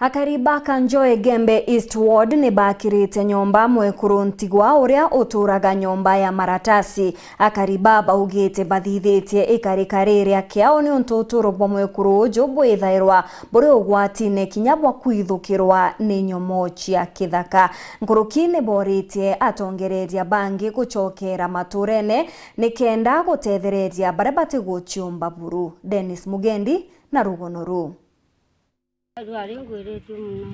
Akariba Kanjoe Gembe East Ward ni bakirite nyomba mwekuru ntigwa uria uturaga nyomba ya maratasi. Akariba baugite bathithitie ikarikaria kiao ni untuturo bwa mwekuru ujo bwithairwa buri ugwatine kinya bwa kwithukirwa ni nyomo cia kithaka. Nkurukine boritie atongereria bangi guchokera maturene nikenda gutethereria bare batiguchumba buru. Dennis Mugendi na Rugonoru.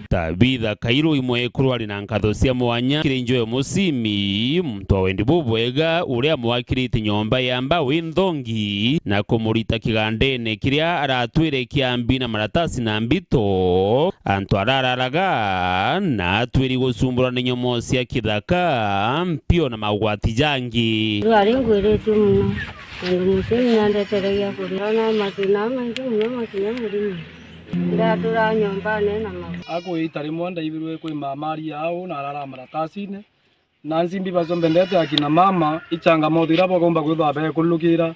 Tabitha Kairo imwe kurwari na nkatho cia mwanya kirinjoyo musimi mtwa wendi bubwega uria mwakirite nyomba yamba winthongi na kumurita kigandene kiria aratwire kiambi na maratasi na mbito antu arararaga na atwiri gusumbura ni nyomo cia kithaka mpio na magwati jangi rwari ngwirite muno musimi ndandeteregia kurana matina mangi muno matina muri ndatura nyomba nena ako itari mwanda ibirwe kwi mamari yao na arara maratasine nanzi mbibazo mbendete akina mama ichanga modira bagomba kwitha be kulukira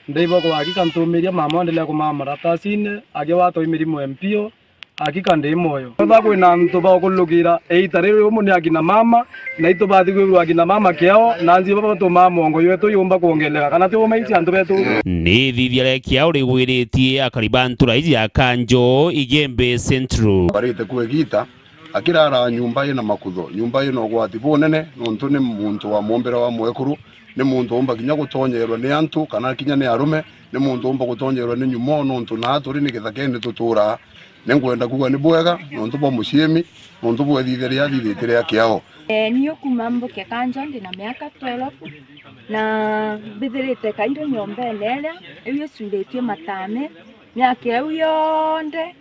ndeibo kwa hakika ntumiria mama ndele ko mama maratasine age wato imirimo empio hakika ndi moyo bako na mtu ba kulukira itari umuni akina mama na ito bathi kwirwa akina mama kiao nanzi baba to mama ongo yetu yumba kuongeleka kana tu maisi antu betu ni thithia kiao rigwiritie Akariba ntura iji ya Kanjo Igembe Central barite kwegita akirara nyumba ina makutho nyumba ino gwati bonene nontu ni muntu wa mombera wa mwekuru ni muntu omba kinya gutonyerwa ni antu kana kinya ni arume ni muntu omba gutonyerwa ni nyumo nontu na turi ni githakeni tutura nengwenda kuga ni bwega nontu bo mushimi nontu bo thithiria thithitire kiao niyo kumambo ke Kanjo ndi na miaka 12 na bithirite Kairo nyomba lele eyo suletie matame miaka yonde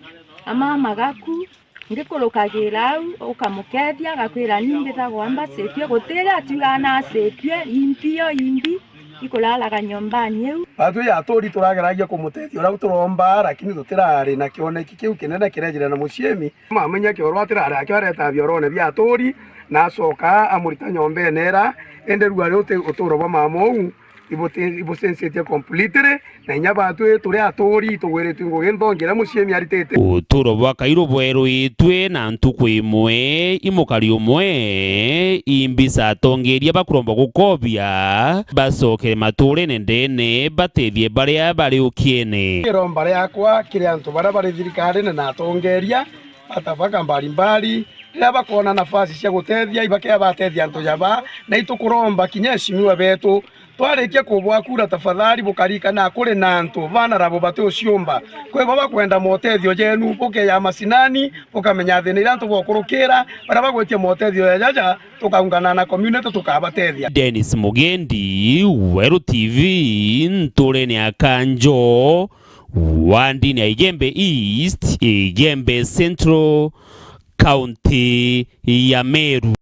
ama magaku ngikulukagira au ukamukethia gakwira nimbitha gwamba sepie gutira atigana sepie impio imbi ikulalaga nyombani eu atu ya tori turageragia kumutethia ura turomba lakini tutirari na kioneki kiu kinene kirejera na mushemi mamenya kiorwa tirari akiareta biorone bya tori na soka amurita nyombe nera ende rwari uturo ba mamou ibosensetie completely na nyaba atu turi atori tugwere twingo gendongera mushemi aritete uturo bwa Kairo bweru itwe na ntuku imwe imukari umwe imbisa tongeria bakuromba gukobia basokere maturene ndene batethie baria bari ukiene iromba yakwa kire antu bara bari thirikari na tongeria batavaka mbali ria bakona nafasi cia gutethia ibake abatethia antu jaba na itukuromba kinyeshimiwa betu twarikia kubwa kura tafadhali bukarika na kuri na antu vana rabo batu ciumba kwe baba kwenda motethio jenu buke ya masinani bukamenya thina ira antu bokurukira bara bagwetia motethio ya jaja tukaungana na community tukabatethia. Dennis Mugendi, Weru TV, ntureni ya Kanjo wandini ya Igembe East, Igembe Central, County ya Meru.